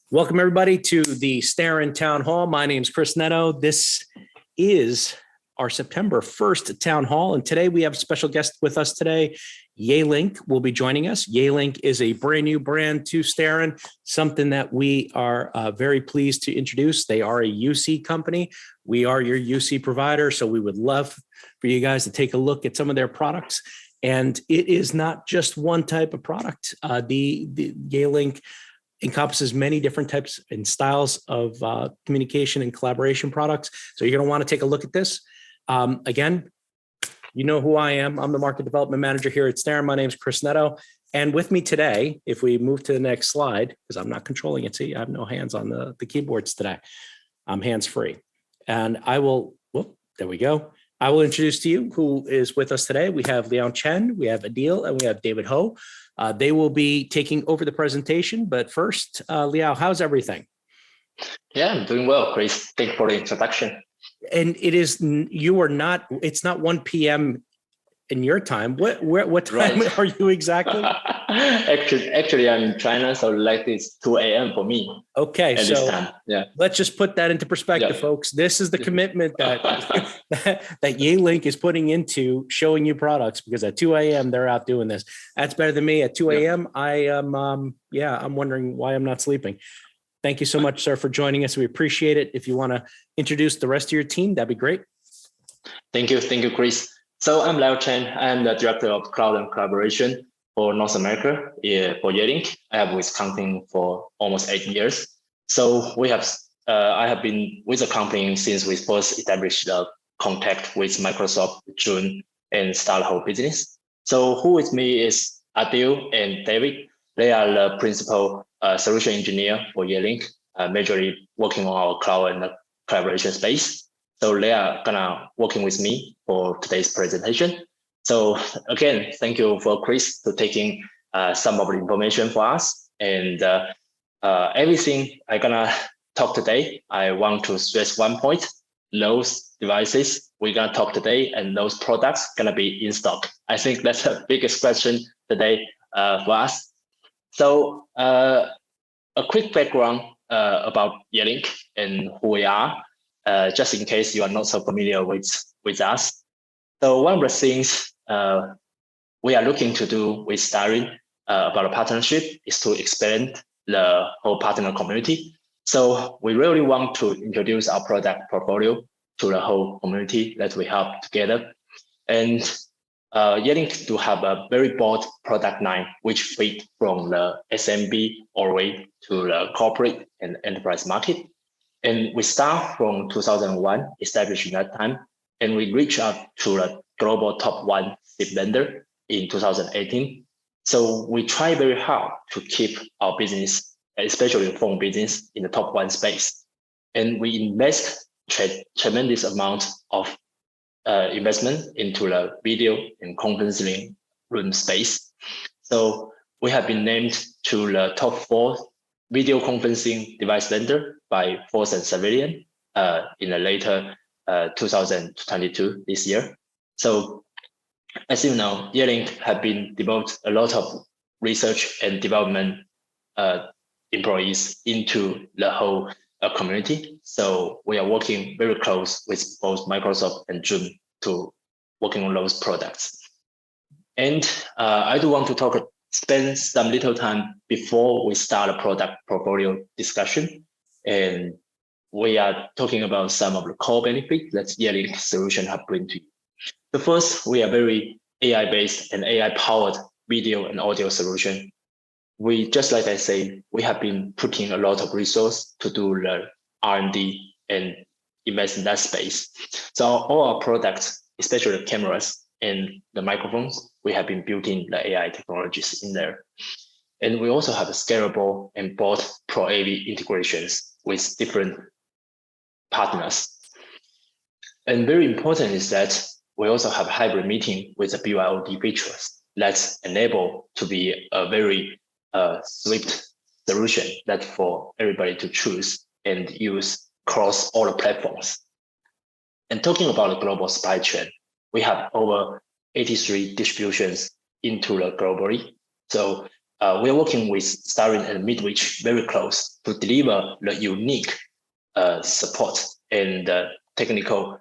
Welcome everybody to the Starin Town Hall. My name is Chris Neto. This is our September 1st Town Hall. And today we have a special guest with us today. Yealink will be joining us. Yealink is a brand new brand to Starin, something that we are very pleased to introduce. They are a UC company. We are your UC provider. So we would love for you guys to take a look at some of their products. And it is not just one type of product. The Yealink encompasses many different types and styles of communication and collaboration products. So you're going to want to take a look at this. Again, you know who I am. I'm the market development manager here at Starin. My name is Chris Neto. And with me today, if we move to the next slide, because I'm not controlling it, see, I have no hands on the keyboards today. I'm hands-free. And I will, whoop, there we go. I will introduce to you who is with us today. We have Liao Chen, we have Adil, and we have David Ho. They will be taking over the presentation, but first, Liao, how's everything? Yeah, I'm doing well, Chris. Thank you for the introduction. And it is, you are not, it's not 1 p.m. in your time. What time are you exactly? Actually, I'm in China, so like it's 2 a.m. for me. Okay, at so this time. Yeah. Let's just put that into perspective, folks. This is the commitment that that Yealink is putting into showing you products, because at 2 a.m. they're out doing this. That's better than me. At 2 a.m. I am, I'm wondering why I'm not sleeping. Thank you so much, sir, for joining us. We appreciate it. If you want to introduce the rest of your team, that'd be great. Thank you, Chris. So I'm Liao Chen. I'm the director of cloud and collaboration for North America for Yealink. I have with company for almost 8 years. So we have, I have been with the company since we first established the contact with Microsoft June and start the whole business. So who with me is Adil and David. They are the principal solution engineer for Yealink, majorly working on our cloud and collaboration space. So they are gonna working with me for today's presentation. So again, thank you for Chris to taking some of the information for us, and everything I'm gonna talk today, I want to stress one point: those devices we're gonna talk today and those products gonna be in stock. I think that's the biggest question today for us. So a quick background about Yealink and who we are, just in case you are not so familiar with us. So one of the things we are looking to do with Starin about a partnership is to expand the whole partner community. So we really want to introduce our product portfolio to the whole community that we have together. And Yealink to have a very broad product line, which fit from the SMB all the way to the corporate and enterprise market. And we start from 2001, establishing that time, and we reach out to the global top 1 chip vendor in 2018. So we try very hard to keep our business, especially the phone business, in the top 1 space. And we invest tremendous amount of investment into the video and conferencing room space. So we have been named to the top 4 video conferencing device vendor by Force and Civilian in the later 2022 this year. So as you know, Yealink have been devoted a lot of research and development employees into the whole community. So we are working very close with both Microsoft and Zoom to working on those products. And I do want to spend some little time before we start a product portfolio discussion. And we are talking about some of the core benefits that Yealink solution have bring to you. The first, we are very AI-based and AI-powered video and audio solution. We, just like I say, we have been putting a lot of resource to do the R&D and invest in that space. So all our products, especially the cameras and the microphones, we have been building the AI technologies in there. And we also have a scalable and broad Pro AV integrations with different partners. And very important is that we also have hybrid meeting with the BYOD features that's enable to be a very swift solution that for everybody to choose and use across all the platforms. And talking about the global supply chain, we have over 83 distributions into the globally. So we're working with Starin and Midwich very close to deliver the unique support and technical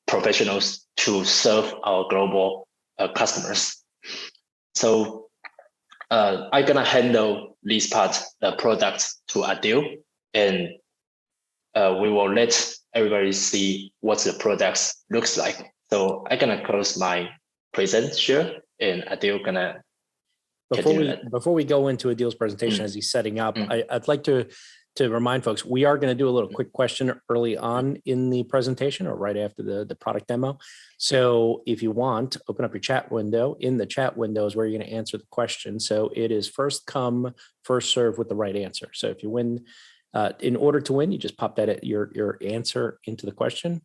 professionals to serve our global customers. So I'm gonna handle this part, the product to Adil, and we will let everybody see what the products looks like. So I'm gonna close my present share, and Adil gonna Before we go into Adil's presentation as he's setting up, I'd like to remind folks, we are going to do a little quick question early on in the presentation or right after the product demo. So if you want, open up your chat window. In the chat window is where you're going to answer the question. So it is first come, first serve with the right answer. So if you win, in order to win, you just pop that your answer into the question,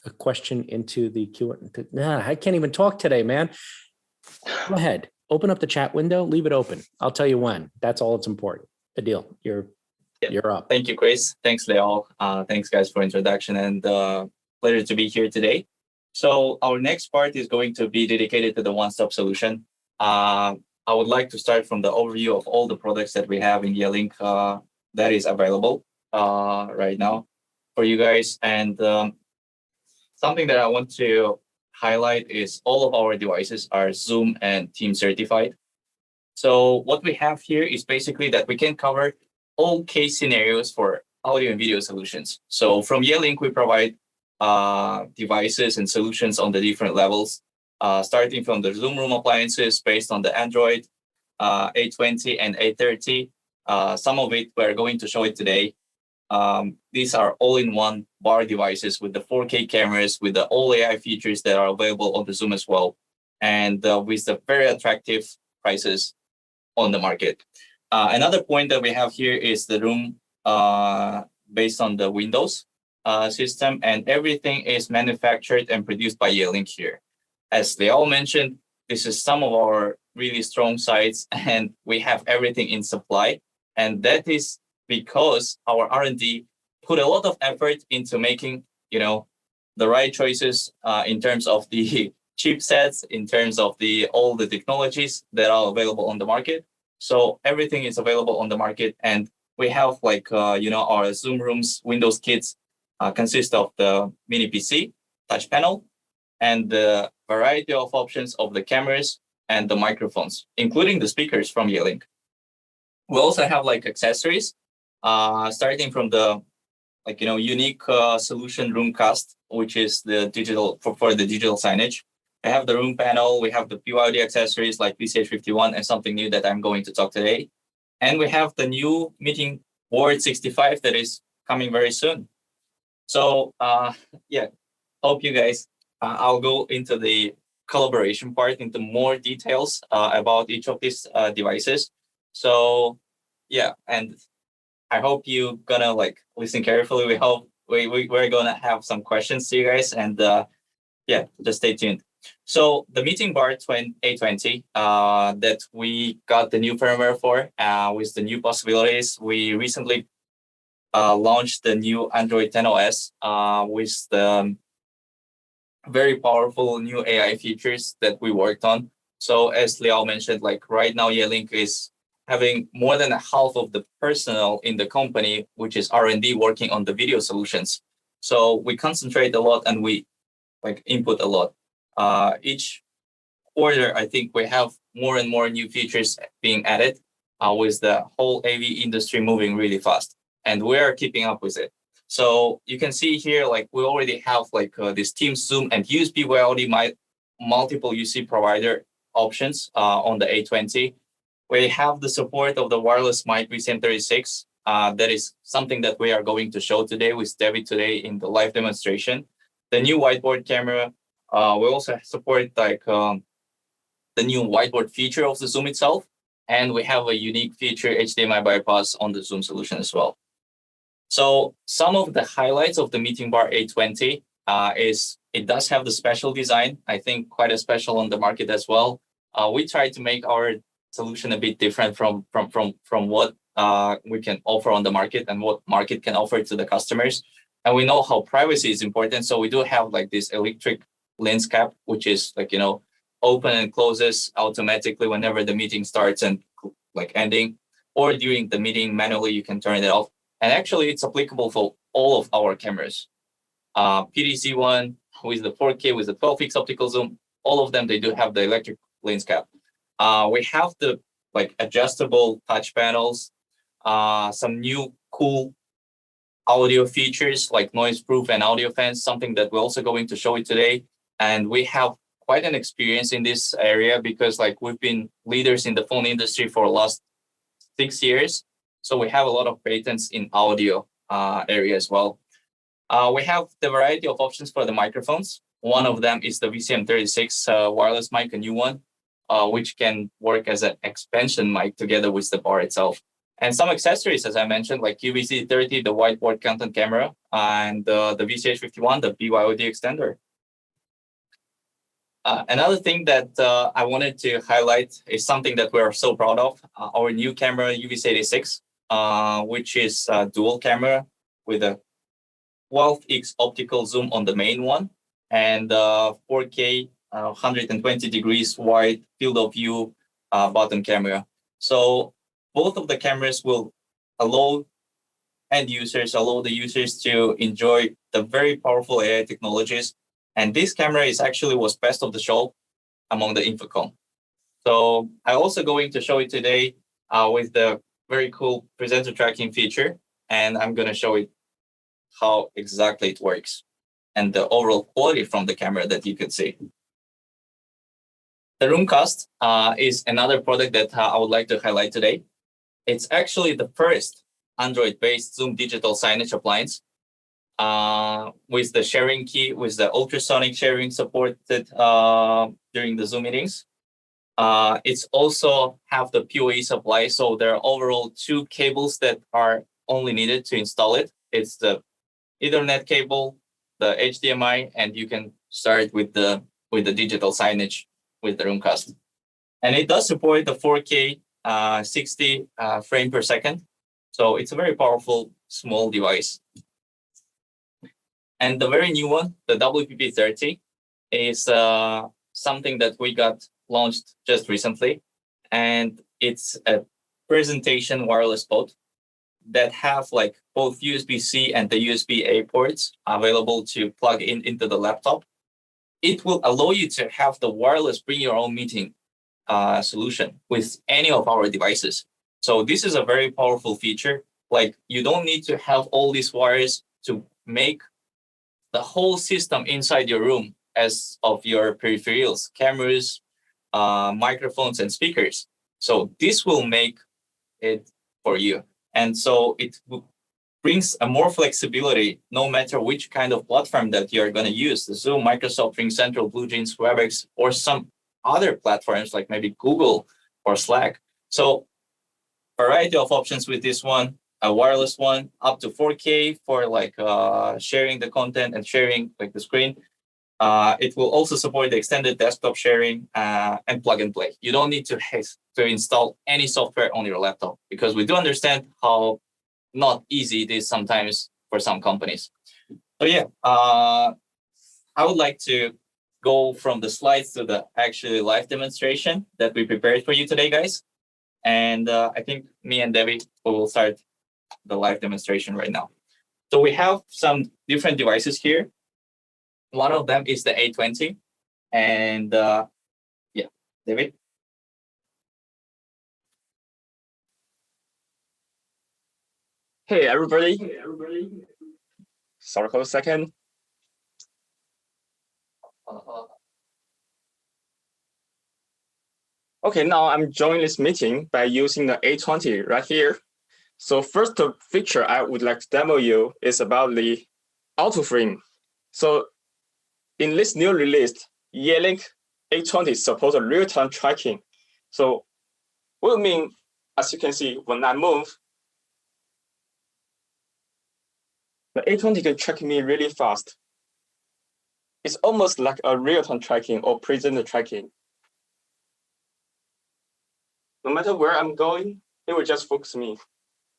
a question into the Q&A. Nah, I can't even talk today, man. Go ahead. Open up the chat window, leave it open. I'll tell you when. That's all that's important. Adil, you're up. Thank you, Chris. Thanks, Leo. Thanks, guys, for introduction, and pleasure to be here today. So our next part is going to be dedicated to the one-stop solution. I would like to start from the overview of all the products that we have in Yealink that is available right now for you guys. And something that I want to highlight is all of our devices are Zoom and Team certified. So what we have here is basically that we can cover all case scenarios for audio and video solutions. So from Yealink, we provide devices and solutions on the different levels, starting from the Zoom room appliances based on the Android, A20 and A30. Some of it we're going to show it today. These are all-in-one bar devices with the 4K cameras, with the all AI features that are available on the Zoom as well, and with the very attractive prices on the market. Another point that we have here is the room based on the Windows system, and everything is manufactured and produced by Yealink here. As they all mentioned, this is some of our really strong sites, and we have everything in supply, and that is because our R&D put a lot of effort into making, the right choices in terms of the chipsets, in terms of all the technologies that are available on the market. So everything is available on the market, and we have our Zoom rooms Windows kits consist of the mini PC, touch panel, and the variety of options of the cameras and the microphones, including the speakers from Yealink. We also have accessories. Starting from the unique solution Roomcast, which is the digital for the digital signage. I have the room panel. We have the BYOD accessories like PCH51 and something new that I'm going to talk today. And we have the new meeting board 65 that is coming very soon. So hope you guys. I'll go into the collaboration part, into more details about each of these devices. So and I hope you're gonna listen carefully. We hope we're gonna have some questions to you guys, and just stay tuned. So the meeting bar A20 that we got the new firmware for with the new possibilities. We recently launched the new Android 10 OS with the very powerful new AI features that we worked on. So as Liao mentioned, right now Yealink is having more than half of the personnel in the company, which is R&D, working on the video solutions. So we concentrate a lot and we input a lot. Each quarter, I think we have more and more new features being added with the whole AV industry moving really fast, and we are keeping up with it. So you can see here, we already have this Team Zoom and USB BYOD multiple UC provider options on the A20. We have the support of the wireless mic VCM36. That is something that we are going to show today with David today in the live demonstration. The new whiteboard camera. We also support the new whiteboard feature of the Zoom itself. And we have a unique feature, HDMI bypass on the Zoom solution as well. So some of the highlights of the meeting bar A20 is it does have the special design. I think quite a special on the market as well. We try to make our solution a bit different from what we can offer on the market and what market can offer to the customers. And we know how privacy is important. So we do have this electric lens cap, which is open and closes automatically whenever the meeting starts and like ending, or during the meeting manually you can turn it off. And actually it's applicable for all of our cameras. PDC1 with the 4K with the 12x optical zoom, all of them, they do have the electric lens cap. We have the like adjustable touch panels, some new cool audio features like noise proof and audio fans, something that we're also going to show you today. And we have quite an experience in this area because like we've been leaders in the phone industry for the last 6 years. So we have a lot of patents in audio area as well. We have the variety of options for the microphones. One of them is the VCM36 wireless mic, a new one, which can work as an expansion mic together with the bar itself. And some accessories, as I mentioned, like QVC30, the whiteboard content camera, and the VCH51, the BYOD extender. Another thing that I wanted to highlight is something that we're so proud of, our new camera UVC86, which is a dual camera with a 12x optical zoom on the main one and 4K 120 degrees wide field of view bottom camera. So both of the cameras will allow the users to enjoy the very powerful AI technologies. And this camera was best of the show among the Infocom. So I'm also going to show you today with the very cool presenter tracking feature. And I'm going to show you how exactly it works and the overall quality from the camera that you could see. The Roomcast is another product that I would like to highlight today. It's actually the first Android-based Zoom digital signage appliance with the sharing key, with the ultrasonic sharing supported during the Zoom meetings. It's also have the PoE supply, so there are overall 2 cables that are only needed to install it. It's the Ethernet cable, the HDMI, and you can start with the digital signage with the Roomcast. And it does support the 4K 60 frame per second. So it's a very powerful small device. And the very new one, the WPP30, is something that we got launched just recently. And it's a presentation wireless pod that have like both USB-C and the USB-A ports available to plug into the laptop. It will allow you to have the wireless bring your own meeting solution with any of our devices. So this is a very powerful feature. Like you don't need to have all these wires to make the whole system inside your room as of your peripherals, cameras, microphones, and speakers. So this will make it for you. And so it brings a more flexibility no matter which kind of platform that you're going to use, the Zoom, Microsoft, RingCentral, BlueJeans, WebEx, or some other platforms like maybe Google or Slack. So variety of options with this one, a wireless one up to 4K for like sharing the content and sharing like the screen. It will also support the extended desktop sharing and plug and play. You don't need to install any software on your laptop because we do understand how not easy it is sometimes for some companies. So yeah, I would like to go from the slides to the actually live demonstration that we prepared for you today, guys. And I think me and Debbie will start the live demonstration right now. So we have some different devices here. One of them is the A20. And yeah, David. Hey, everybody. Sorry for a second. Okay, now I'm joining this meeting by using the A20 right here. So first feature I would like to demo you is about the auto frame. So in this new release, Yealink A20 supports real-time tracking. So what it means, as you can see, when I move, the A20 can track me really fast. It's almost like a real-time tracking or presenter tracking. No matter where I'm going, it will just focus me.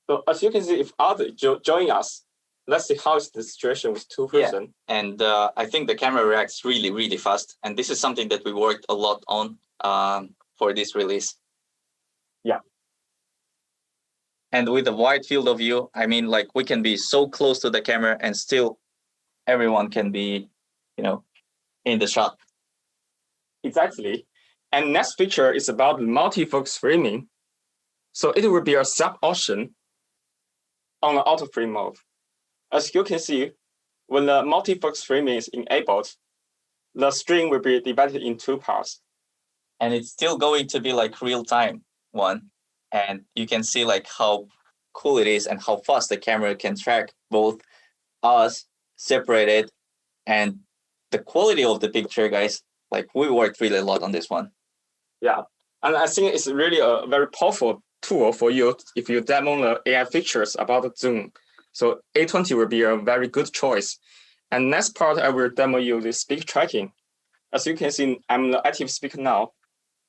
So as you can see, if others join us, let's see how is the situation with 2 persons. Yeah. And I think the camera reacts really, really fast. And this is something that we worked a lot on for this release. Yeah. And with the wide field of view, I mean, like we can be so close to the camera and still everyone can be, in the shot. Exactly. And next feature is about multi-focus framing. So it will be a sub option on the auto frame mode. As you can see, when the multi-focus framing is enabled, the string will be divided in two parts. And it's still going to be like real time one. And you can see like how cool it is and how fast the camera can track both us separated and the quality of the picture, guys. Like we worked really a lot on this one. Yeah, and I think it's really a very powerful tool for you if you demo the AI features about the Zoom. So A20 will be a very good choice. And next part, I will demo you the speaker tracking. As you can see, I'm the active speaker now.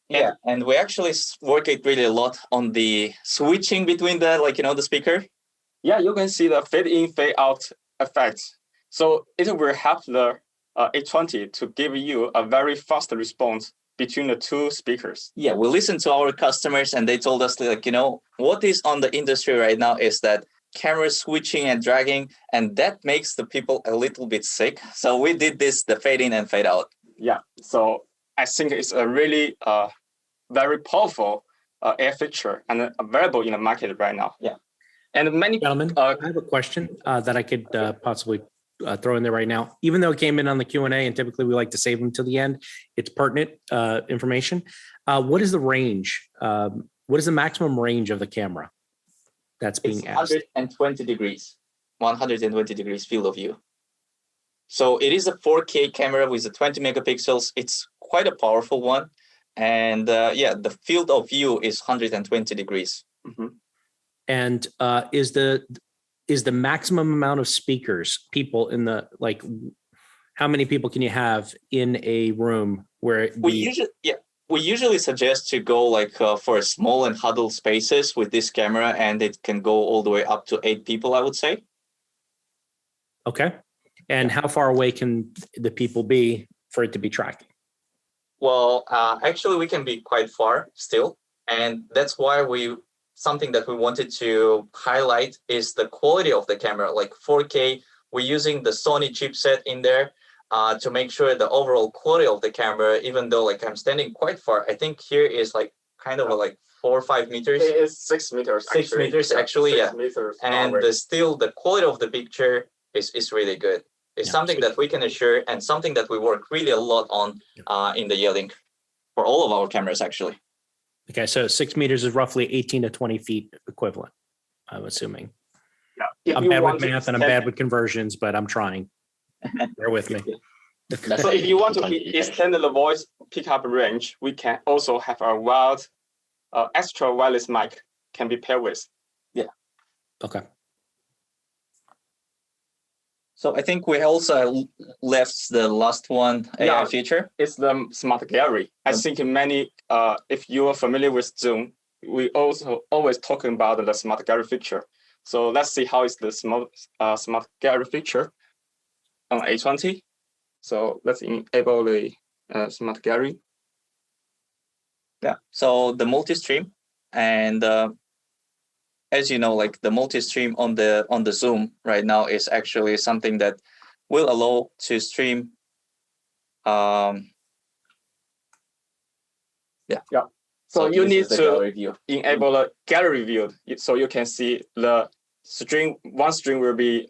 Yeah, and we actually worked really a lot on the switching between the speaker. Yeah, you can see the fade in, fade out effect. So it will help the A20 to give you a very fast response between the two speakers. Yeah, we listened to our customers and they told us what is on the industry right now is that camera switching and dragging, and that makes the people a little bit sick. So we did the fade in and fade out. Yeah, so I think it's a really very powerful AI feature and available in the market right now. Yeah. And many Gentlemen, I have a question that I could possibly throw in there right now. Even though it came in on the Q&A, and typically we like to save them to the end, it's pertinent information. What is the range? What is the maximum range of the camera that's being asked? 120 degrees, 120 degrees field of view. So it is a 4K camera with a 20 megapixels. It's quite a powerful one. And the field of view is 120 degrees. Mm-hmm. And is the maximum amount of speakers, people in the, how many people can you have in a room where we usually suggest to go for small and huddled spaces with this camera, and it can go all the way up to 8 people, I would say. Okay. And how far away can the people be for it to be tracking? Well, actually, we can be quite far still. And that's why something that we wanted to highlight is the quality of the camera, like 4K. We're using the Sony chipset in there to make sure the overall quality of the camera, even though I'm standing quite far, I think here is 4 or 5 meters. It is 6 meters. 6 meters, actually, yeah. Meters and still the quality of the picture is really good. It's something that we can assure and something that we work really a lot on in the Yealink for all of our cameras, actually. Okay, so 6 meters is roughly 18 to 20 feet equivalent, I'm assuming. Yeah. I'm bad with math and I'm bad with conversions, but I'm trying. Bear with me. So if you want to extend the voice pickup range, we can also have a wild extra wireless mic can be paired with. Yeah. Okay. So I think we also left the last one AI feature. It's the smart gallery. I think many, if you are familiar with Zoom, we also always talking about the smart gallery feature. So let's see how is the smart gallery feature on A20. So let's enable the smart gallery. Yeah. So the multi-stream, and as you know, the multi-stream on the Zoom right now is actually something that will allow to stream. So you need to enable a gallery view, so you can see the string. One string will be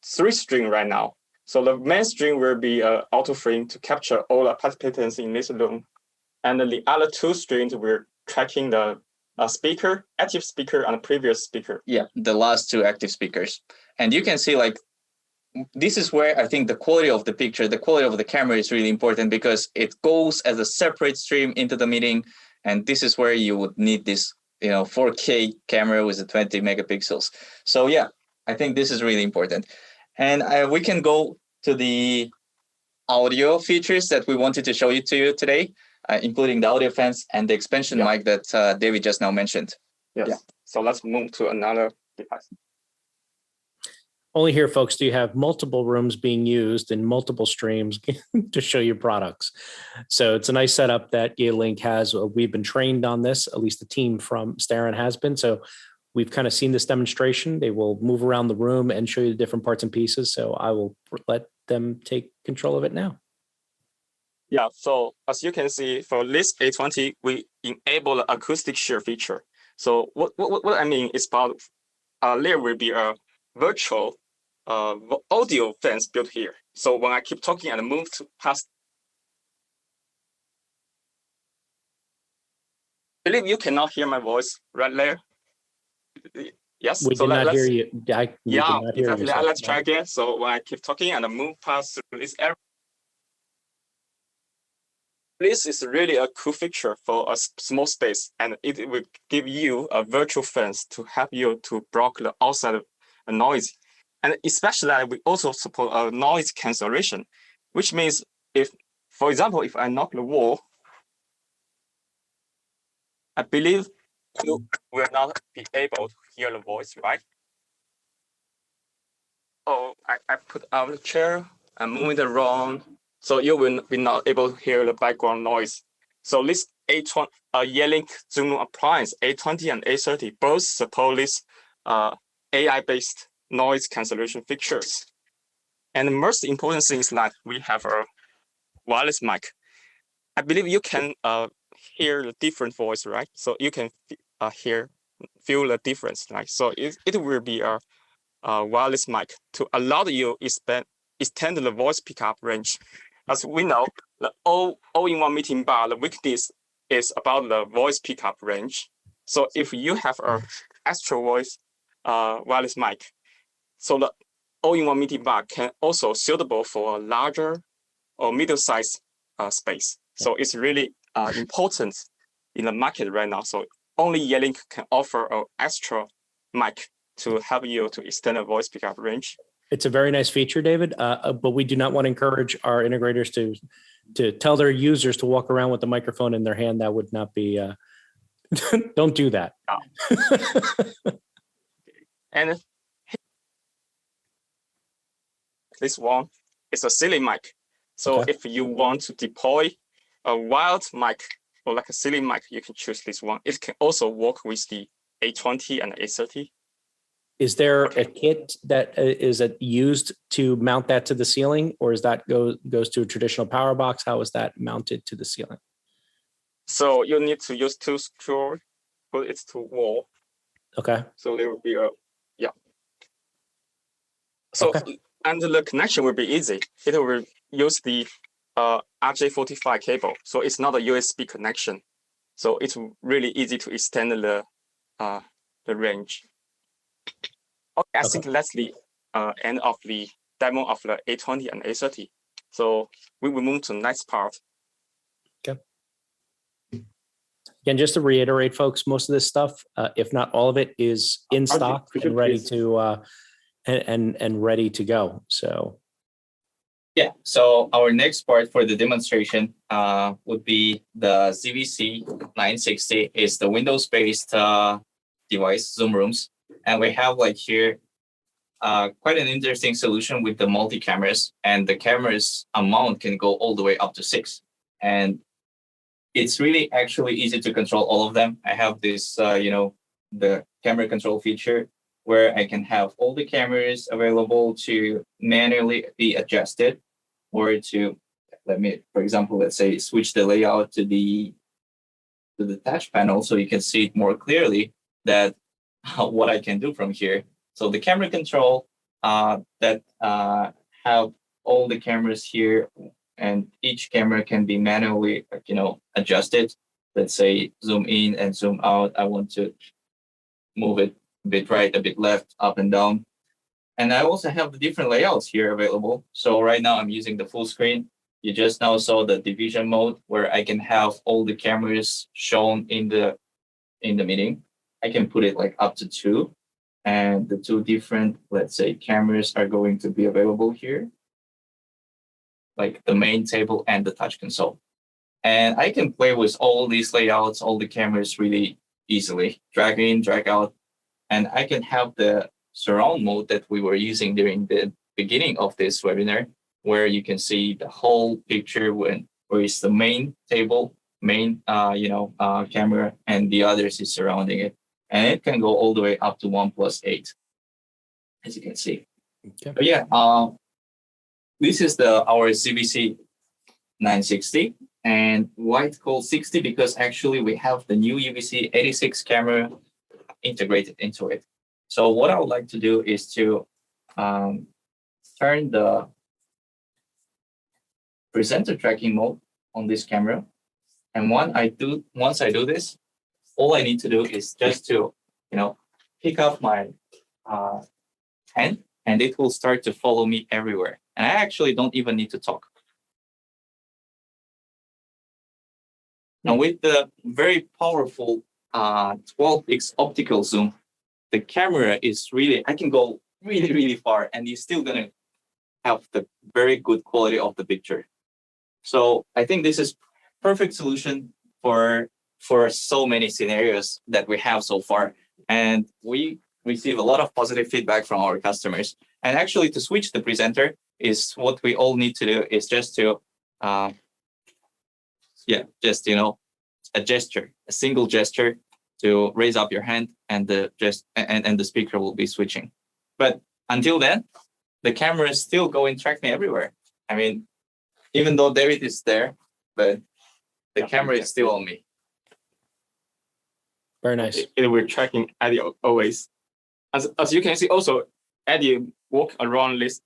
3 string right now. So the main string will be auto frame to capture all the participants in this room, and the other 2 strings will tracking the speaker, active speaker, and previous speaker. Yeah, the last 2 active speakers. And you can see this is where I think the quality of the picture, the quality of the camera is really important, because it goes as a separate stream into the meeting. And this is where you would need this 4K camera with the 20 megapixels. So yeah, I think this is really important. And we can go to the audio features that we wanted to show you today. Including the audio fans and the expansion mic that David just now mentioned. Yes. Yeah. So let's move to another device. Only here, folks, do you have multiple rooms being used in multiple streams to show your products. So it's a nice setup that Yealink has. We've been trained on this, at least the team from Starin has been. So we've kind of seen this demonstration. They will move around the room and show you the different parts and pieces. So I will let them take control of it now. Yeah, so as you can see, for this A20, we enable the acoustic share feature. So what I mean is about there will be a virtual audio fence built here. So when I keep talking and move to past, I believe you cannot hear my voice right there. Yes, We so did not let's hear you. We did yeah, not hear exactly. yourself. Let's try again. So when I keep talking and move past through this area, this is really a cool feature for a small space, and it will give you a virtual fence to help you to block the outside noise. And especially we also support a noise cancellation, which means if, for example, if I knock the wall, I believe you will not be able to hear the voice, right? Oh, I put out the chair, I'm moving it around, so you will be not able to hear the background noise. So this A20 Yealink Zoom appliance, A20 and A30, both support this AI-based noise cancellation features. And the most important thing is that we have a wireless mic. I believe you can hear the different voice, right? So you can feel the difference, right? So it will be a wireless mic to allow you extend the voice pickup range. As we know, the all-in-one meeting bar, the weakness is about the voice pickup range. So if you have a extra voice wireless mic, so the all-in-one meeting bar can also suitable for a larger or middle-sized space. So it's really important in the market right now. So only Yealink can offer an extra mic to help you to extend the voice pickup range. It's a very nice feature, David, but we do not want to encourage our integrators to tell their users to walk around with the microphone in their hand. That would not be, don't do that. And this one is a ceiling mic. So Okay. if you want to deploy a wired mic or like a ceiling mic, you can choose this one. It can also work with the A20 and A30. Is there a kit that is used to mount that to the ceiling, or is that goes to a traditional power box? How is that mounted to the ceiling? So you need to use two screws, put it to wall. Okay. So there will be a, yeah. So, Okay. and the connection will be easy. It will use the RJ45 cable. So it's not a USB connection. So it's really easy to extend the range. Okay, I think that's the end of the demo of the A20 and A30. So we will move to the next part. Okay. Again, just to reiterate, folks, most of this stuff, if not all of it, is in stock and ready to and ready to go. So yeah, so our next part for the demonstration would be the CBC960. Is the Windows-based device, Zoom rooms. And we have like here quite an interesting solution with the multi-cameras, and the cameras amount can go all the way up to 6. And it's really actually easy to control all of them. I have this, the camera control feature where I can have all the cameras available to manually be adjusted, or to, for example, let's say switch the layout to the touch panel so you can see it more clearly that what I can do from here. So the camera control that have all the cameras here, and each camera can be manually, adjusted. Let's say zoom in and zoom out. I want to move it a bit right, a bit left, up and down. And I also have the different layouts here available. So right now I'm using the full screen. You just now saw the division mode where I can have all the cameras shown in the meeting. I can put it like up to 2, and the 2 different, let's say, cameras are going to be available here, like the main table and the touch console. And I can play with all these layouts, all the cameras really easily, drag in, drag out. And I can have the surround mode that we were using during the beginning of this webinar, where you can see the whole picture where is the main table, main camera, and the others is surrounding it. and it can go all the way up to 1+8, as you can see. Okay. But yeah, this is our CBC960, and why it's called 60, because actually we have the new UVC 86 camera integrated into it. So what I would like to do is to turn the presenter tracking mode on this camera. And once I do this, all I need to do is just to, pick up my hand, and it will start to follow me everywhere. And I actually don't even need to talk. And with the very powerful 12x optical zoom, the camera is really, I can go really, really far, and you're still gonna have the very good quality of the picture. So I think this is perfect solution for so many scenarios that we have so far. And we receive a lot of positive feedback from our customers. And actually to switch the presenter is what we all need to do, is just to, a gesture, a single gesture to raise up your hand, and the speaker will be switching. But until then, the camera is still going to track me everywhere. I mean, even though David is there, but the camera is still on me. Very nice. We're tracking Eddie always. As you can see, also Eddie walk around this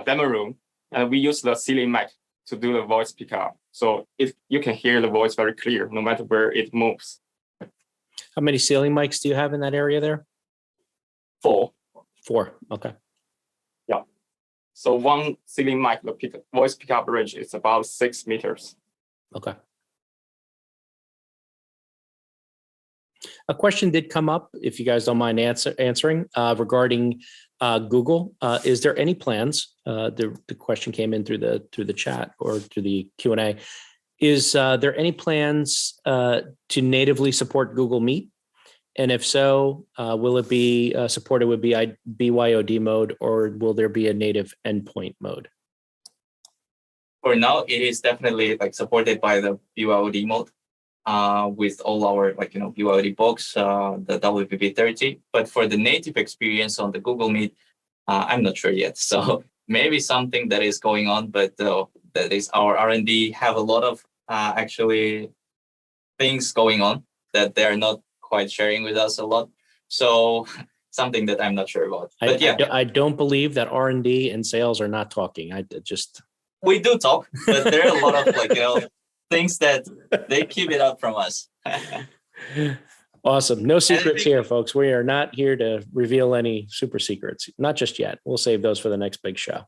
demo room, and we use the ceiling mic to do the voice pickup. So you can hear the voice very clear, no matter where it moves. How many ceiling mics do you have in that area there? 4. 4. Okay. Yeah. So one ceiling mic, the voice pickup range is about 6 meters. Okay. A question did come up, if you guys don't mind answering, regarding Google. Is there any plans? The question came in through the chat or through the Q&A. Is there any plans to natively support Google Meet? And if so, will it be supported with BYOD mode, or will there be a native endpoint mode? For now, it is definitely supported by the BYOD mode. With all our BYOD box, the WPP30. But for the native experience on the Google Meet, I'm not sure yet. So maybe something that is going on, but that is our R&D have a lot of actually things going on that they're not quite sharing with us a lot. So something that I'm not sure about. But I don't believe that R&D and sales are not talking. We do talk, but there are a lot of things that they keep it up from us. Awesome. No secrets here, folks. We are not here to reveal any super secrets. Not just yet. We'll save those for the next big show.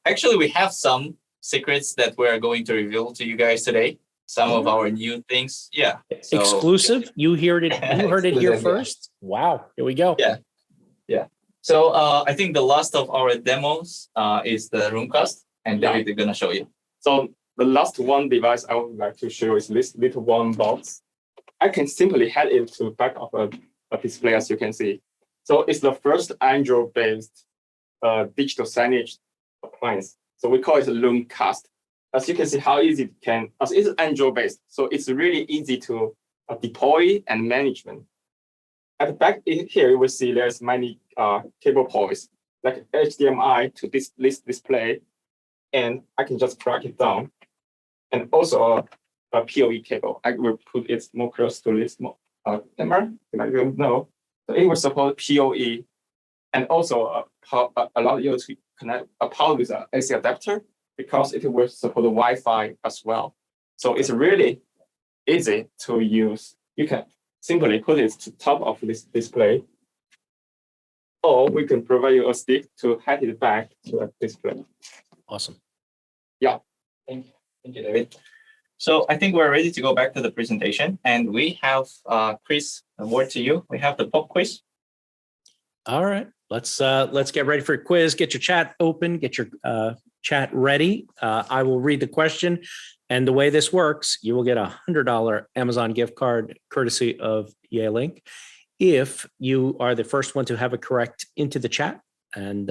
Actually, we have some secrets that we're going to reveal to you guys today. Some of our new things. Yeah. So, exclusive? You heard it. You heard it here first. Yeah. Wow. Here we go. Yeah. Yeah. So I think the last of our demos is the Roomcast, and David is going to show you. So the last one device I would like to show is this little one box. I can simply head it to back of a display, as you can see. So it's the first Android-based digital signage appliance. So we call it a Roomcast. As you can see how easy it can, as it's Android-based, so it's really easy to deploy and management. At the back here, you will see there's many cable ports, like HDMI to this display, and I can just plug it down. And also a PoE cable. I will put it more close to this camera, like you know. So it will support PoE, and also allow you to connect a power with an AC adapter, because it will support the Wi-Fi as well. So it's really easy to use. You can simply put it to top of this display, or we can provide you a stick to head it back to a display. Awesome. Yeah. Thank you, David. So I think we're ready to go back to the presentation, and we have Chris, a word to you. We have the pop quiz. All right, let's get ready for a quiz. Get your chat open. Get your chat ready. I will read the question, and the way this works, you will get a $100 Amazon gift card courtesy of Yealink if you are the first one to have it correct into the chat. And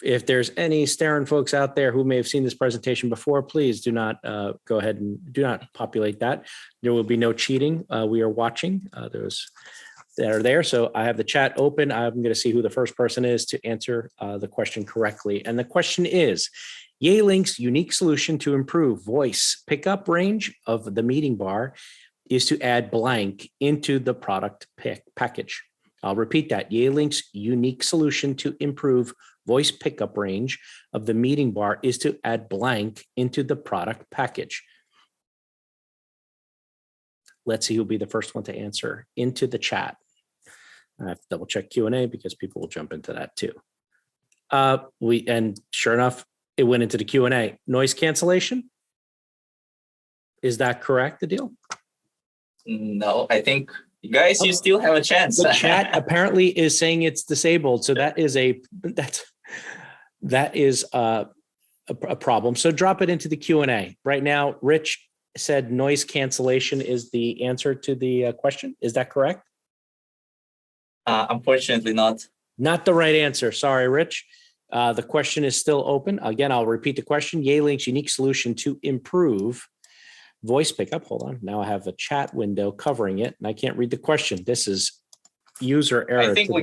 If there's any Starin folks out there who may have seen this presentation before, please do not go ahead and do not populate that. There will be no cheating. We are watching those that are there. So I have the chat open. I'm going to see who the first person is to answer the question correctly. And the question is, Yealink's unique solution to improve voice pickup range of the meeting bar is to add blank into the product package. I'll repeat that. Yealink's unique solution to improve voice pickup range of the meeting bar is to add blank into the product package. Let's see who'll be the first one to answer into the chat. I have to double check Q&A because people will jump into that too. And sure enough, it went into the Q&A. Noise cancellation? Is that correct, Adil? No, I think guys, you still have a chance. The chat apparently is saying it's disabled. So that is a problem. So drop it into the Q&A. Right now, Rich said noise cancellation is the answer to the question. Is that correct? Unfortunately not. Not the right answer. Sorry, Rich. The question is still open. Again, I'll repeat the question. Yealink's unique solution to improve voice pickup. Hold on. Now I have a chat window covering it and I can't read the question. This is user error. I think we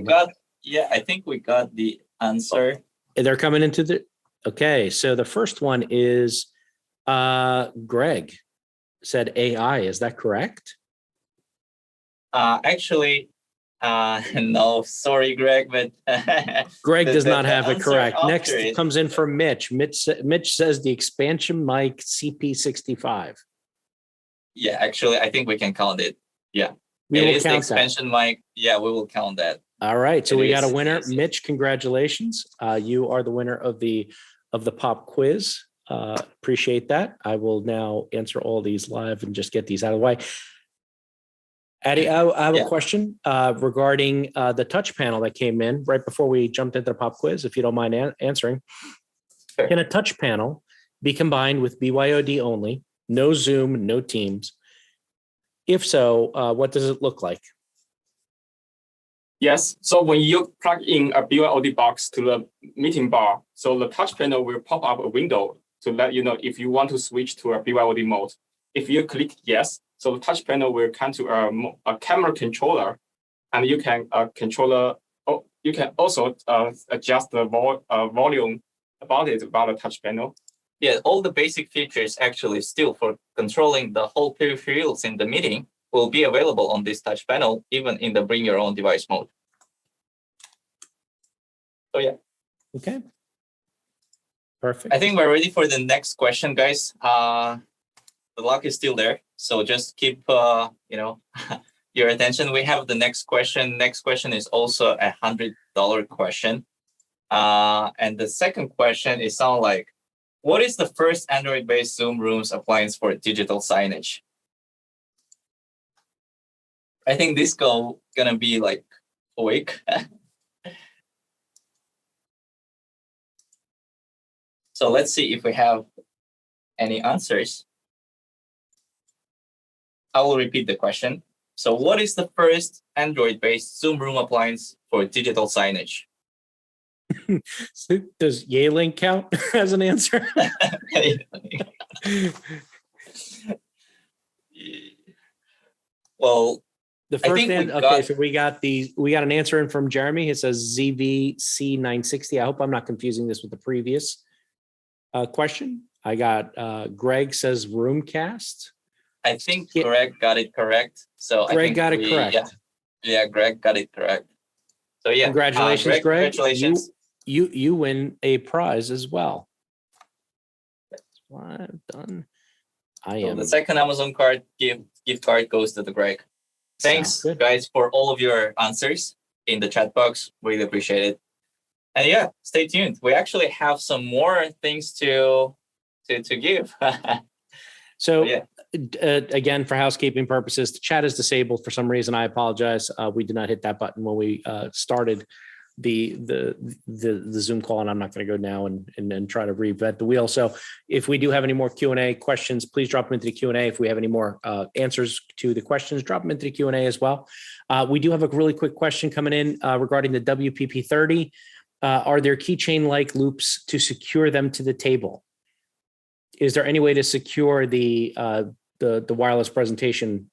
got the answer. They're coming into the, okay. So the first one is Greg said AI. Is that correct? Actually, no, sorry, Greg, but Greg does not have it correct. Next it comes in from Mitch. Mitch says the expansion mic CP65. Yeah, actually, I think we can count it. Yeah, We it will is the count expansion mic. Yeah, we will count that. All right. So It we got a is, winner. yes. Mitch, congratulations. You are the winner of the pop quiz. Appreciate that. I will now answer all these live and just get these out of the way. Addie, I have a question regarding the touch panel that came in right before we jumped into the pop quiz, if you don't mind answering. Sure. Can a touch panel be combined with BYOD only? No Zoom, no Teams. If so, what does it look like? Yes. So when you plug in a BYOD box to the meeting bar, so the touch panel will pop up a window to let you know if you want to switch to a BYOD mode. If you click yes, so the touch panel will come to a camera controller, and you can you can also adjust the volume about the touch panel. Yeah, all the basic features actually still for controlling the whole peripherals in the meeting will be available on this touch panel, even in the bring your own device mode. So yeah. Okay. Perfect. I think we're ready for the next question, guys. The luck is still there, so just keep your attention. We have the next question. Next question is also a $100 question, and the second question is sound like, what is the first Android-based Zoom Rooms appliance for digital signage? I think this gonna be like a week. So let's see if we have any answers. I will repeat the question. So what is the first Android-based Zoom Room appliance for digital signage? Does Yealink count as an answer? Well, The first so we got an answer in from Jeremy. It says CBC960. I hope I'm not confusing this with the previous question. I got Greg says Roomcast. I think Greg got it correct. So Greg got it correct. Yeah, Greg got it correct. So yeah, congratulations, Greg. Congratulations. You win a prize as well. That's what I've done. The second Amazon card gift card goes to the Greg. Thanks, guys, for all of your answers in the chat box. Really appreciate it. And yeah, stay tuned. We actually have some more things to give. So yeah. Again, for housekeeping purposes, the chat is disabled for some reason. I apologize. We did not hit that button when we started the Zoom call, and I'm not going to go now and try to reinvent the wheel. So if we do have any more Q&A questions, please drop them into the Q&A. If we have any more answers to the questions, drop them into the Q&A as well. We do have a really quick question coming in regarding the WPP30. are there keychain-like loops to secure them to the table? Is there any way to secure the wireless presentation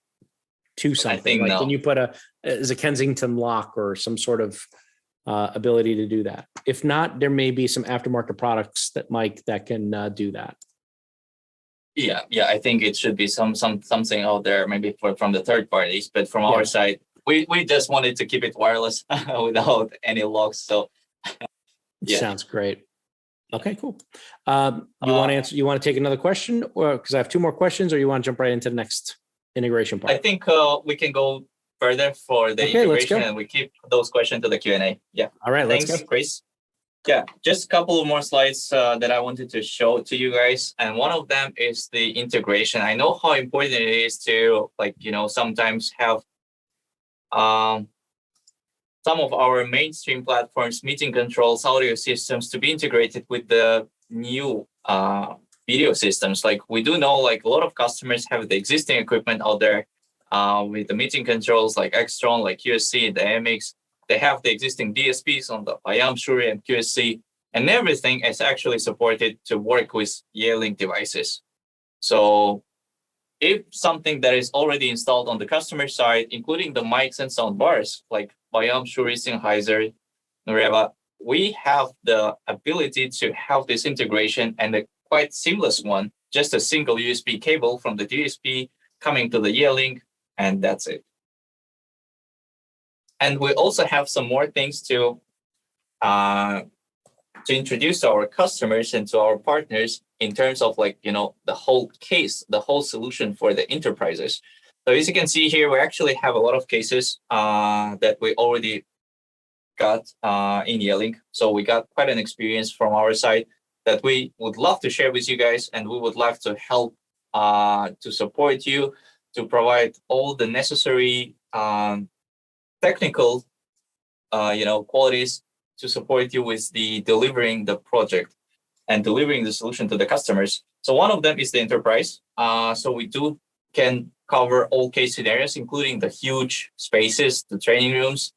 to something? think Like, no. can you put as a Kensington lock or some sort of ability to do that? If not, there may be some aftermarket products that can do that. Yeah, I think it should be something out there, maybe from the third parties. But from our side, we just wanted to keep it wireless without any locks. So yeah. Sounds great. Okay, cool. You want to answer? You want to take another question, or because I have two more questions, or you want to jump right into the next integration part? I think we can go further for the Okay, let's integration, go. and we keep those questions to the Q&A. Yeah. All right, let's Thanks, go. Chris. Yeah, just a couple of more slides that I wanted to show to you guys. And one of them is the integration. I know how important it is to, like, sometimes have some of our mainstream platforms, meeting controls, audio systems to be integrated with the new video systems. Like, we do know, like, a lot of customers have the existing equipment out there with the meeting controls like Extron, like QSC, the MX. They have the existing DSPs on the IAM, Shuri, and QSC, and everything is actually supported to work with Yealink devices. So if something that is already installed on the customer side, including the mics and sound bars, like IAM, Shuri, Sennheiser, Noreva, we have the ability to have this integration, and a quite seamless one, just a single USB cable from the DSP coming to the Yealink, and that's it. And we also have some more things to introduce to our customers and to our partners in terms of, like, the whole case, the whole solution for the enterprises. So as you can see here, we actually have a lot of cases that we already got in Yealink. So we got quite an experience from our side that we would love to share with you guys, and we would love to help to support you, to provide all the necessary technical qualities to support you with the delivering the project and delivering the solution to the customers. So one of them is the enterprise. So we can cover all case scenarios, including the huge spaces, the training rooms.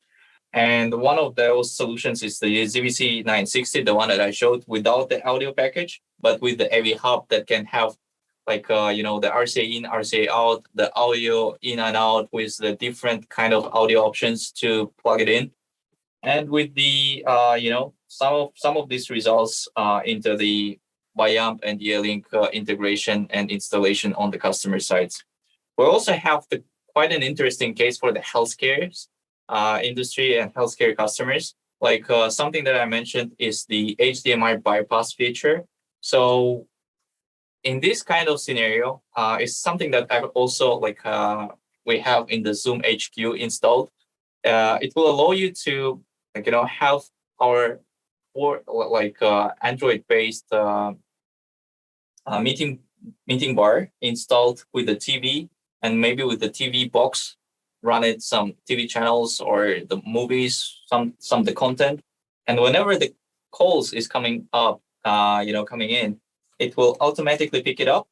And one of those solutions is the CBC960, the one that I showed without the audio package, but with the AV hub that can have, like, the RCA in, RCA out, the audio in and out with the different kind of audio options to plug it in. And with the, some of these results into the YAMP and Yealink integration and installation on the customer sides. We also have quite an interesting case for the healthcare industry and healthcare customers. Like, something that I mentioned is the HDMI bypass feature. So in this kind of scenario, it's something that I've also, we have in the Zoom HQ installed. It will allow you to, have our Android-based meeting bar installed with the TV, and maybe with the TV box, run it some TV channels or the movies, some of the content. And whenever the calls is coming up, coming in, it will automatically pick it up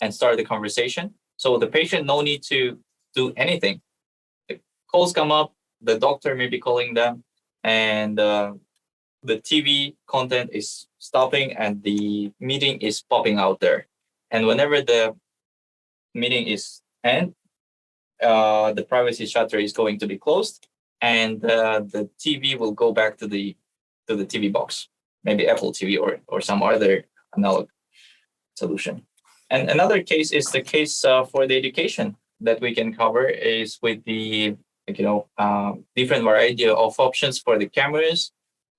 and start the conversation. So the patient no need to do anything. The calls come up, the doctor may be calling them, and the TV content is stopping and the meeting is popping out there. And whenever the meeting is end, the privacy shutter is going to be closed, and the TV will go back to the TV box, maybe Apple TV or some other analog solution. And another case is the case for the education that we can cover is with the different variety of options for the cameras,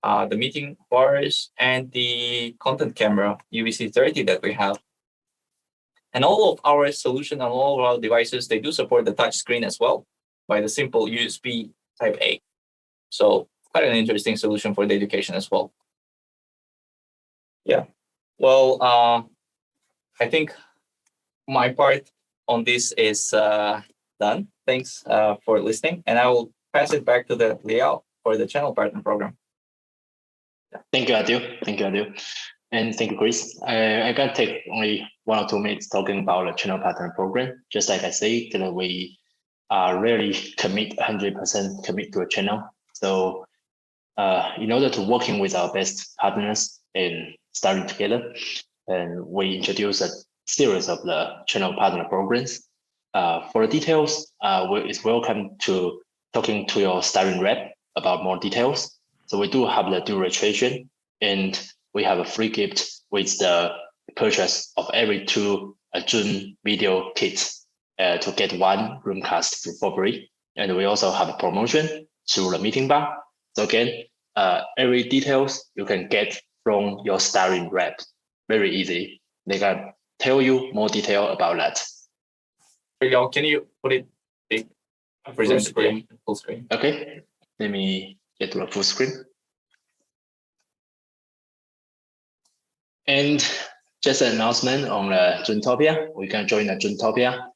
the meeting bars, and the content camera UVC30 that we have. And all of our solution and all of our devices, they do support the touch screen as well by the simple USB Type A. So quite an interesting solution for the education as well. Yeah. Well, I think my part on this is done. Thanks for listening. And I will pass it back to the Liao for the channel partner program. Yeah. Thank you, Adil. Thank you, Adil. And thank you, Chris. I can take only 1 or 2 minutes talking about the channel partner program. Just like I say, we rarely commit 100% commit to a channel. So in order to working with our best partners in starting together, and we introduce a series of the channel partner programs. For the details, it's welcome to talking to your Starin rep about more details. So we do have the dual registration, and we have a free gift with the purchase of every 2 Zoom video kits to get 1 Roomcast for free. And we also have a promotion through the meeting bar. So again, every details you can get from your Starin rep. Very easy. They can tell you more detail about that. Can you put it big? Present screen, full screen. Okay, let me get to the full screen. And just an announcement on the Zoomtopia. We can join the Zoomtopia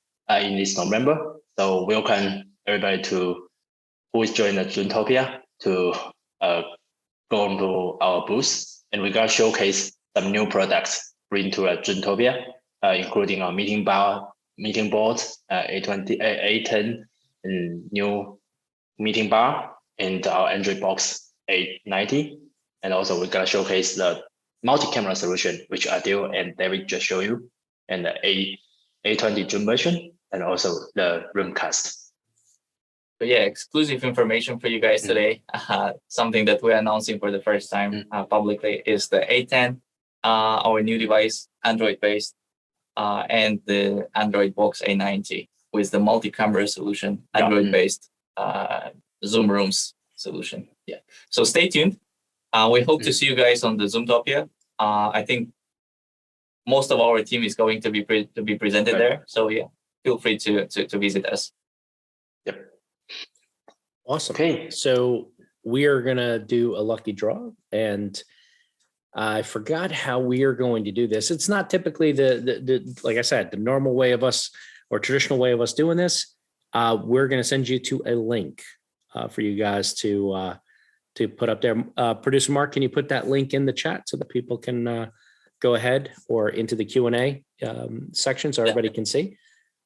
in this November. So welcome everybody who is joining the Zoomtopia to go onto our booth, and we're gonna showcase some new products bring to Zoomtopia, including our meeting bar, meeting board, A20, A10, and new meeting bar, and our Android box A90. And also we're gonna showcase the multi-camera solution, which Adil and David just showed you, and the A20 Zoom version, and also the Roomcast. So yeah, exclusive information for you guys today. Something that we're announcing for the first time publicly is the A10, our new device, Android-based, and the Android box A90 with the multi-camera solution, Android-based Zoom Rooms solution. Yeah. So stay tuned. We hope to see you guys on the Zoomtopia. I think most of our team is going to be presented there. So yeah, feel free to visit us. Yep. Awesome. Okay. So we are going to do a lucky draw, and I forgot how we are going to do this. It's not typically the like I said, the normal way of us or traditional way of us doing this. We're going to send you to a link for you guys to put up there. Producer Mark, can you put that link in the chat so that people can go ahead or into the Q&A section so everybody can see?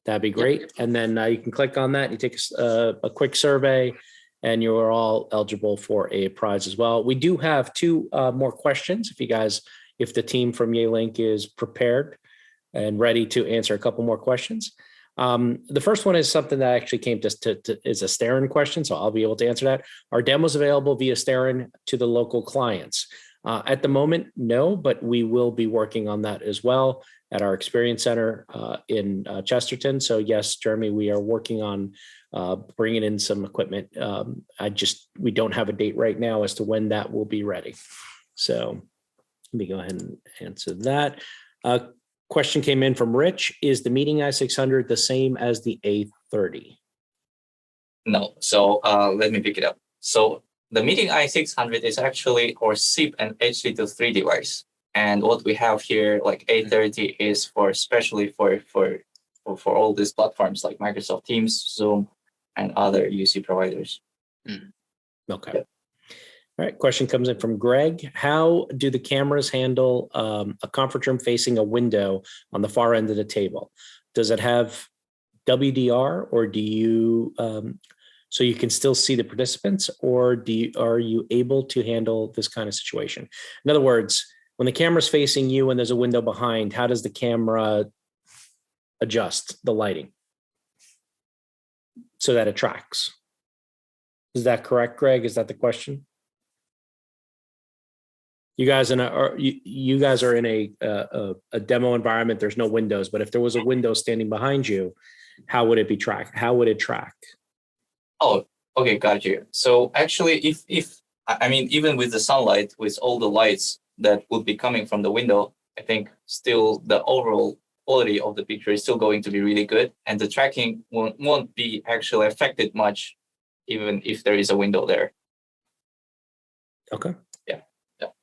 That'd be great. And then you can click on that. You take a quick survey, and you're all eligible for a prize as well. We do have 2 more questions. If the team from Yealink is prepared and ready to answer a couple more questions. The first one is something that actually came is a Starin question, so I'll be able to answer that. Are demos available via Starin to the local clients? At the moment, no, but we will be working on that as well at our experience center in Chesterton. So yes, Jeremy, we are working on bringing in some equipment. We don't have a date right now as to when that will be ready. So let me go ahead and answer that. Question came in from Rich. Is the Meeting i600 the same as the A30? No. So let me pick it up. So the Meeting i600 is actually our SIP and H.323 device. And what we have here, like A30, is especially for all these platforms like Microsoft Teams, Zoom, and other UC providers. Okay. Yeah. All right. Question comes in from Greg. How do the cameras handle a conference room facing a window on the far end of the table? Does it have WDR, or do you so you can still see the participants, or are you able to handle this kind of situation? In other words, when the camera's facing you and there's a window behind, how does the camera adjust the lighting so that it tracks? Is that correct, Greg? Is that the question? You guys are in a demo environment. There's no windows, but if there was a window standing behind you, how would it be tracked? How would it track? Oh, okay, got you. So actually, if I mean, even with the sunlight, with all the lights that would be coming from the window, I think still the overall quality of the picture is still going to be really good, and the tracking won't be actually affected much, even if there is a window there. Okay. Yeah.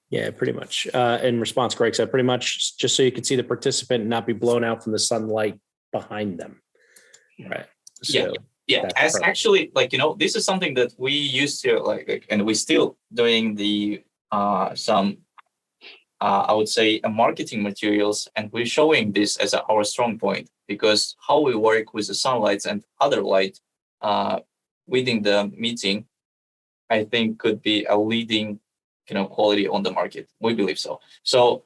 Yeah, pretty much. In response, Greg said pretty much just so you can see the participant and not be blown out from the sunlight behind them. Right. So yeah. As perfect. Actually, this is something that we used to like, and we still doing the some I would say marketing materials, and we're showing this as our strong point, because how we work with the sunlights and other light within the meeting I think could be a leading, quality on the market. We believe so. So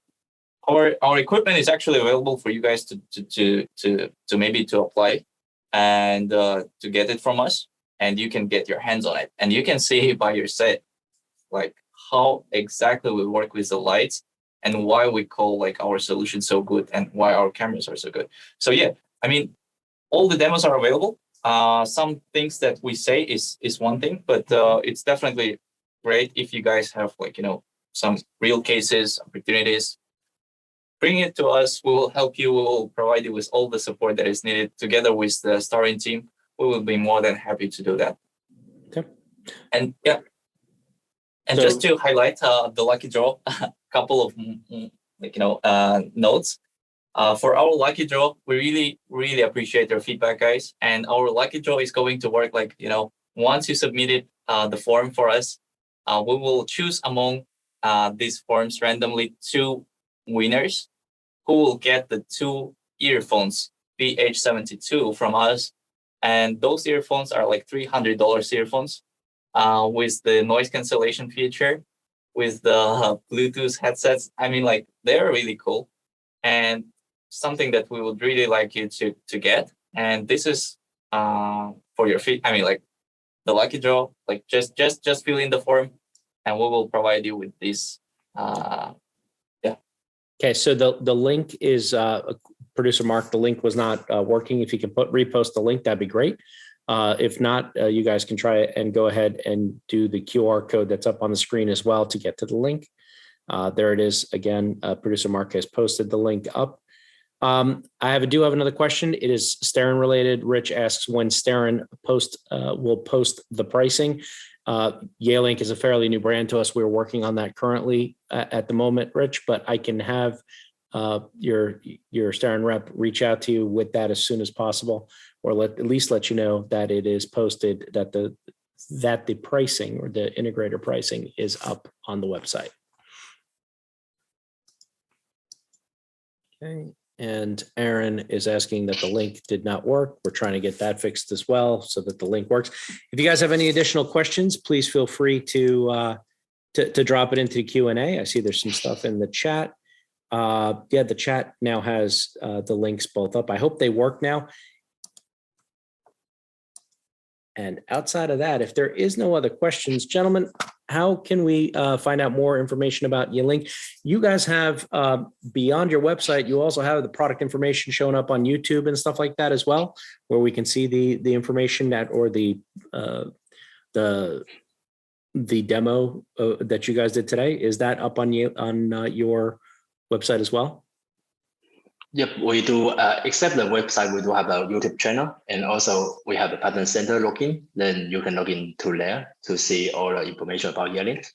our equipment is actually available for you guys to maybe to apply and to get it from us, and you can get your hands on it, and you can see by your set like how exactly we work with the lights and why we call like our solution so good and why our cameras are so good. So yeah, I mean, all the demos are available. Some things that we say is one thing, but it's definitely great if you guys have like, some real cases, opportunities. Bring it to us. We will help you. We will provide you with all the support that is needed. Together with the Starin team, we will be more than happy to do that. Okay. And yeah. And So, just to highlight the lucky draw, a couple of notes. For our lucky draw, we really, really appreciate your feedback, guys. And our lucky draw is going to work like, once you submitted the form for us, we will choose among these forms randomly 2 winners who will get the 2 earphones BH72 from us. And those earphones are like $300 earphones with the noise cancellation feature, with the Bluetooth headsets. I mean, like, they're really cool. And something that we would really like you to get. And this is for your feet. I mean, like, the lucky draw, like just fill in the form and we will provide you with this. okay, so the link is producer Mark. The link was not working. If you can repost the link, that'd be great. If not, you guys can try it and go ahead and do the QR code that's up on the screen as well to get to the link. There it is. Again, producer Mark has posted the link up. I do have another question. It is Starin related. Rich asks when Starin will post the pricing. Yealink is a fairly new brand to us. We're working on that currently at the moment, Rich, but I can have your Starin rep reach out to you with that as soon as possible, or at least let you know that it is posted, that the pricing or the integrator pricing is up on the website. Okay. And Aaron is asking that the link did not work. We're trying to get that fixed as well so that the link works. If you guys have any additional questions, please feel free to drop it into the Q&A. I see there's some stuff in the chat. Yeah, the chat now has the links both up. I hope they work now. And outside of that, if there is no other questions, gentlemen, how can we find out more information about Yealink? You guys have, beyond your website, you also have the product information showing up on YouTube and stuff like that as well, where we can see the information that, or the demo that you guys did today. Is that up on your website as well? Yep, we do. Except the website, we do have a YouTube channel, and also we have a pattern center login. Then you can log in to there to see all the information about Yealink.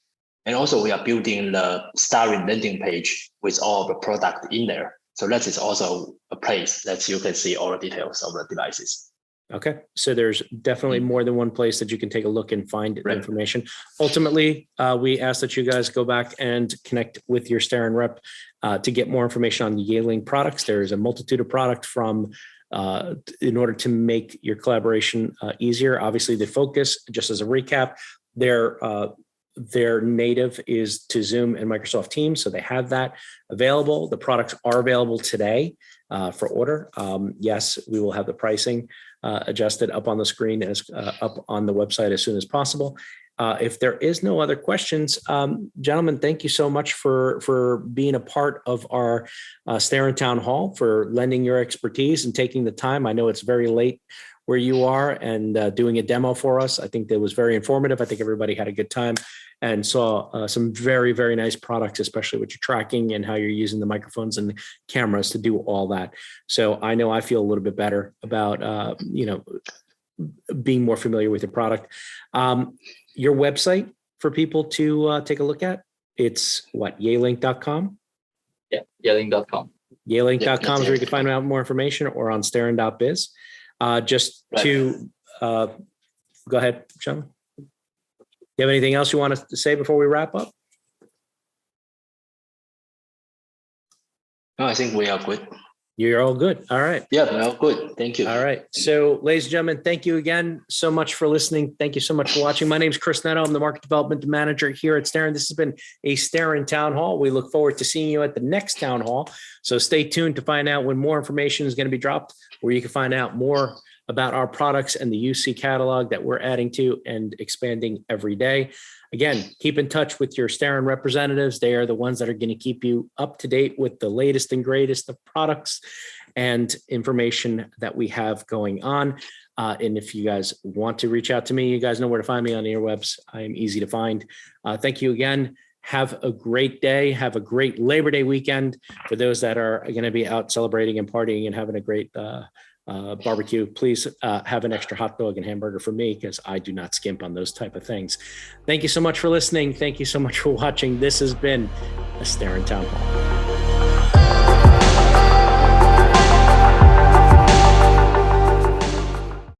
And also we are building the Starin landing page with all the product in there. So that is also a place that you can see all the details of the devices. Okay, so there's definitely more than one place that you can take a look and find Right. information. Ultimately, we ask that you guys go back and connect with your Starin rep to get more information on the Yealink products. There's a multitude of product from in order to make your collaboration easier. Obviously, the focus, just as a recap, their native is to Zoom and Microsoft Teams, so they have that available. The products are available today for order. Yes, we will have the pricing adjusted up on the screen as up on the website as soon as possible. If there is no other questions, gentlemen, thank you so much for being a part of our Starin Town Hall, for lending your expertise and taking the time. I know it's very late where you are, and doing a demo for us. I think that was very informative. I think everybody had a good time and saw some very, very nice products, especially with your tracking and how you're using the microphones and the cameras to do all that. So I know I feel a little bit better about, being more familiar with your product. Your website for people to take a look at, it's what, yealink.com? Yeah, yealink.com. Yealink.com is where you can find out more information, or on starin.biz. Just Right. to go ahead, Sean. You have anything else you want us to say before we wrap up? No, I think we are good. You're all good. All right. Yeah, well, good. Thank you. All right. So, ladies and gentlemen, thank you again so much for listening. Thank you so much for watching. My name is Chris Netto. I'm the Market Development Manager here at Starin. This has been a Starin Town Hall. We look forward to seeing you at the next Town Hall. So stay tuned to find out when more information is going to be dropped, where you can find out more about our products and the UC catalog that we're adding to and expanding every day. Again, keep in touch with your Starin representatives. They are the ones that are going to keep you up to date with the latest and greatest of products and information that we have going on. And if you guys want to reach out to me, you guys know where to find me on the interwebs. I am easy to find. Thank you again. Have a great day. Have a great Labor Day weekend. For those that are going to be out celebrating and partying and having a great barbecue, please have an extra hot dog and hamburger for me, because I do not skimp on those type of things. Thank you so much for listening. Thank you so much for watching. This has been a Starin Town Hall.